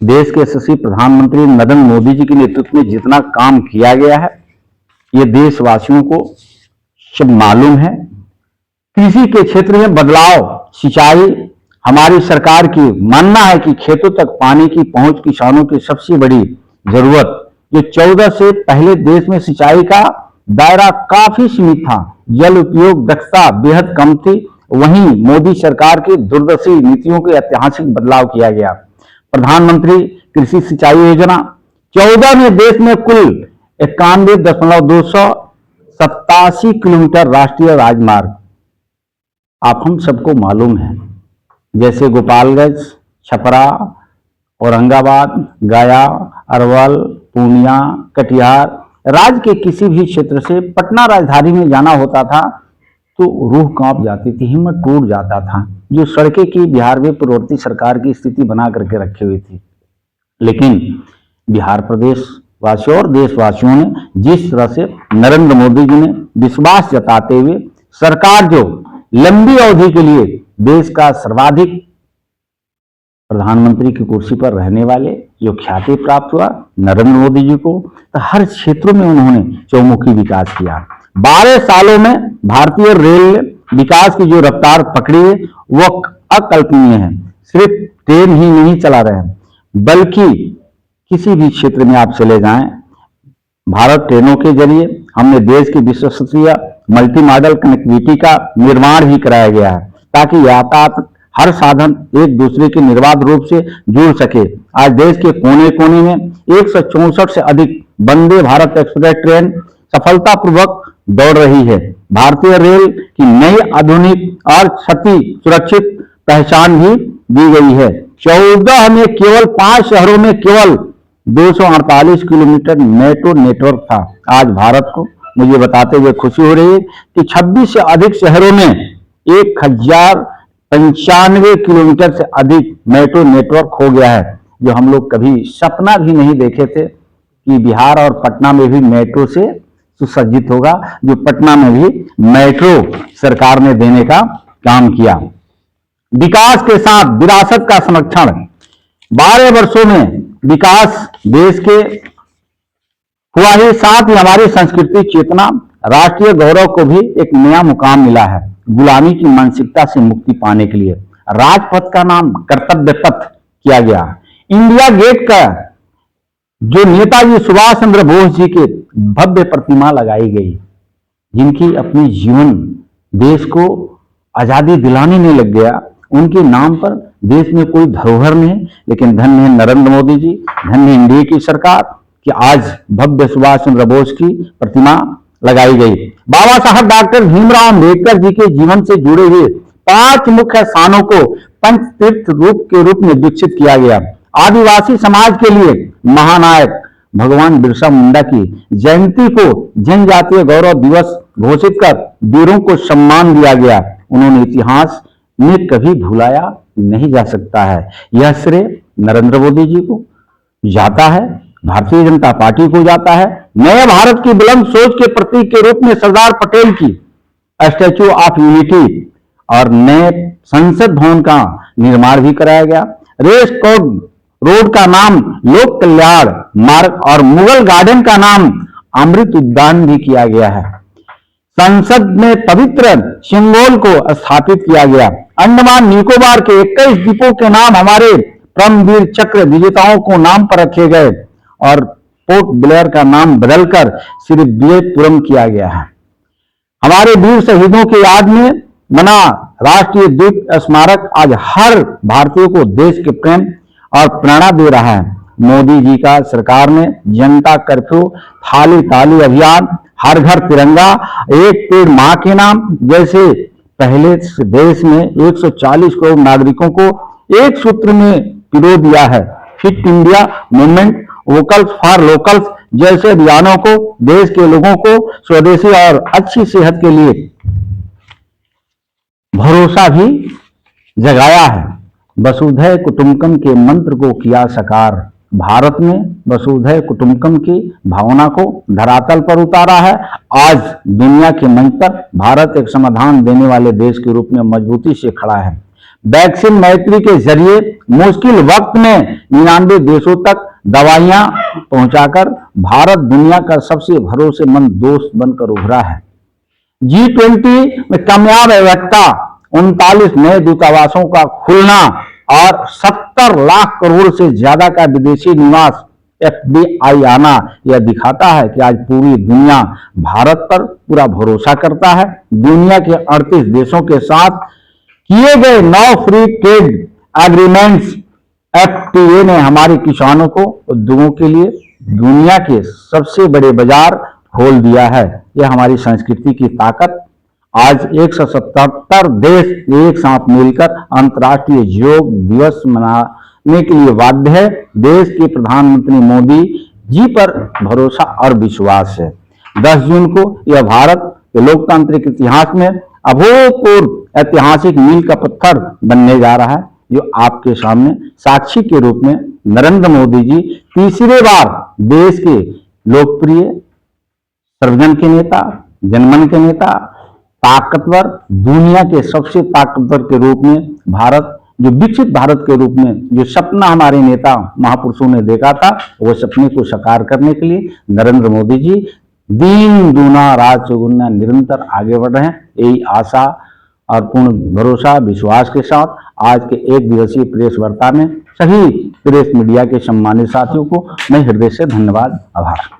देश के यशस्वी प्रधानमंत्री नरेंद्र मोदी जी के नेतृत्व में जितना काम किया गया है, ये देशवासियों को सब मालूम है। कृषि के क्षेत्र में बदलाव, सिंचाई, हमारी सरकार की मानना है कि खेतों तक पानी की पहुंच किसानों की सबसे बड़ी जरूरत। जो 14 से पहले देश में सिंचाई का दायरा काफी सीमित था, जल उपयोग दक्षता बेहद कम थी, वहीं मोदी सरकार की दूरदर्शी नीतियों के ऐतिहासिक बदलाव किया गया। प्रधानमंत्री कृषि सिंचाई योजना 14 में देश में कुल 91,287 किलोमीटर राष्ट्रीय राजमार्ग, आप हम सबको मालूम है, जैसे गोपालगंज, छपरा, औरंगाबाद, गया, अरवल, पूर्णिया, कटिहार, राज्य के किसी भी क्षेत्र से पटना राजधानी में जाना होता था तो रूह कांप जाती थी, हिम्मत टूट जाता था। जो सड़कें की बिहार में पूर्ववर्ती सरकार की स्थिति बना करके रखी हुई थी, लेकिन बिहार प्रदेश वासियों और देशवासियों ने जिस तरह से नरेंद्र मोदी जी ने विश्वास जताते हुए सरकार जो लंबी अवधि के लिए देश का सर्वाधिक प्रधानमंत्री की कुर्सी पर रहने वाले जो ख्याति प्राप्त हुआ नरेंद्र मोदी जी को, तो हर क्षेत्रों में उन्होंने चौमुखी विकास किया। 12 सालों में भारतीय रेल विकास की जो रफ्तार पकड़ी है वो अकल्पनीय है। सिर्फ ट्रेन ही नहीं चला रहे हैं, बल्कि किसी भी क्षेत्र में आप चले जाएं, भारत ट्रेनों के जरिए हमने देश की विश्वसनीय मल्टी मॉडल कनेक्टिविटी का निर्माण भी कराया गया है, ताकि यातायात हर साधन एक दूसरे के निर्बाध रूप से जुड़ सके। आज देश के कोने कोने में 164 से अधिक वंदे भारत एक्सप्रेस ट्रेन सफलतापूर्वक दौड़ रही है। भारतीय रेल की नई आधुनिक और क्षति सुरक्षित पहचान भी दी गई है। 14 में केवल 5 शहरों में केवल 248 किलोमीटर मेट्रो नेटवर्क था। आज भारत को मुझे बताते हुए खुशी हो रही है कि 26 से अधिक शहरों में 1095 किलोमीटर से अधिक मेट्रो नेटवर्क हो गया है, जो हम लोग कभी सपना भी नहीं देखे थे कि बिहार और पटना में भी मेट्रो से सुसज्जित होगा। जो पटना में भी मेट्रो सरकार ने देने का काम किया। विकास के साथ विरासत का संरक्षण, 12 वर्षों में विकास देश के हुआ ही, साथ ही हमारी संस्कृति चेतना, राष्ट्रीय गौरव को भी एक नया मुकाम मिला है। गुलामी की मानसिकता से मुक्ति पाने के लिए राजपथ का नाम कर्तव्य पथ किया गया। इंडिया गेट का जो नेताजी सुभाष चंद्र बोस जी के भव्य प्रतिमा लगाई गई, जिनकी अपनी जीवन देश को आजादी दिलाने में लग गया, उनके नाम पर देश में कोई धरोहर नहीं। लेकिन धन्य है नरेंद्र मोदी जी, धन्य इंडिया की सरकार कि आज भव्य सुभाष चंद्र बोस की प्रतिमा लगाई गई। बाबा साहब डॉक्टर भीमराव अम्बेडकर जी के जीवन से जुड़े हुए 5 मुख्य स्थानों को पंच तीर्थ के रूप में विकसित किया गया। आदिवासी समाज के लिए महानायक भगवान बिरसा मुंडा की जयंती को जनजातीय गौरव दिवस घोषित कर वीरों को सम्मान दिया गया। उन्होंने इतिहास में कभी भुलाया नहीं जा सकता है। यह श्रेय नरेंद्र मोदी जी को जाता है, भारतीय जनता पार्टी को जाता है। नए भारत की बुलंद सोच के प्रतीक के रूप में सरदार पटेल की स्टैच्यू ऑफ यूनिटी और नए संसद भवन का निर्माण भी कराया गया। रेस कोर्स रोड का नाम लोक कल्याण मार्ग और मुगल गार्डन का नाम अमृत उद्यान भी किया गया है। संसद में पवित्र सिंबल को स्थापित किया गया। अंडमान निकोबार के 21 द्वीपों के नाम हमारे परमवीर चक्र विजेताओं को नाम पर रखे गए और पोर्ट ब्लेयर का नाम बदलकर श्री विजयपुरम किया गया है। हमारे वीर शहीदों की याद में बना राष्ट्रीय द्वीप स्मारक आज हर भारतीय को देश के प्रेम और प्रेरणा दे रहा है। मोदी जी का सरकार ने जनता कर्फ्यू, थाली ताली अभियान, हर घर तिरंगा, एक पेड़ मां के नाम जैसे पहले देश में 140 करोड़ नागरिकों को एक सूत्र में पिरो दिया है। Fit India movement, vocal for local जैसे अभियानों को देश के लोगों को स्वदेशी और अच्छी सेहत के लिए भरोसा भी जगाया है। वसुधैव कुटुंबकम के मंत्र को किया साकार। भारत ने वसुधैव कुटुंबकम की भावना को धरातल पर उतारा है। आज दुनिया के मंच पर भारत एक समाधान देने वाले देश के रूप में मजबूती से खड़ा है। वैक्सीन मैत्री के जरिए मुश्किल वक्त में 99 देशों तक दवाइयां पहुंचाकर भारत दुनिया का सबसे भरोसेमंद दोस्त बनकर उभरा है। G20 में कामयाब वक्ता, 39 नए दूतावासों का खुलना और 70 लाख करोड़ से ज्यादा का विदेशी निवास FDI आना, यह दिखाता है कि आज पूरी दुनिया भारत पर पूरा भरोसा करता है। दुनिया के 38 देशों के साथ किए गए 9 फ्री ट्रेड एग्रीमेंट्स FTA ने हमारे किसानों को, उद्योगों के लिए दुनिया के सबसे बड़े बाजार खोल दिया है। यह हमारी संस्कृति की ताकत। आज 177 देश एक साथ मिलकर अंतर्राष्ट्रीय योग दिवस मनाने के लिए बाध्य है। देश के प्रधानमंत्री मोदी जी पर भरोसा और विश्वास है। 10 जून को यह भारत के लोकतांत्रिक इतिहास में अभूतपूर्व ऐतिहासिक मील का पत्थर बनने जा रहा है, जो आपके सामने साक्षी के रूप में नरेंद्र मोदी जी तीसरी बार देश के लोकप्रिय सर्वजन के नेता, जनमन के नेता, ताकतवर, दुनिया के सबसे ताकतवर के रूप में भारत, जो विकसित भारत के रूप में जो सपना हमारे नेता महापुरुषों ने देखा था, वो सपने को साकार करने के लिए नरेंद्र मोदी जी दिन दूना रात चौगुना निरंतर आगे बढ़ रहे हैं। यही आशा और पूर्ण भरोसा विश्वास के साथ आज के 1 दिवसीय प्रेस वार्ता में सभी प्रेस मीडिया के सम्मानित साथियों को मैं हृदय से धन्यवाद, आभार।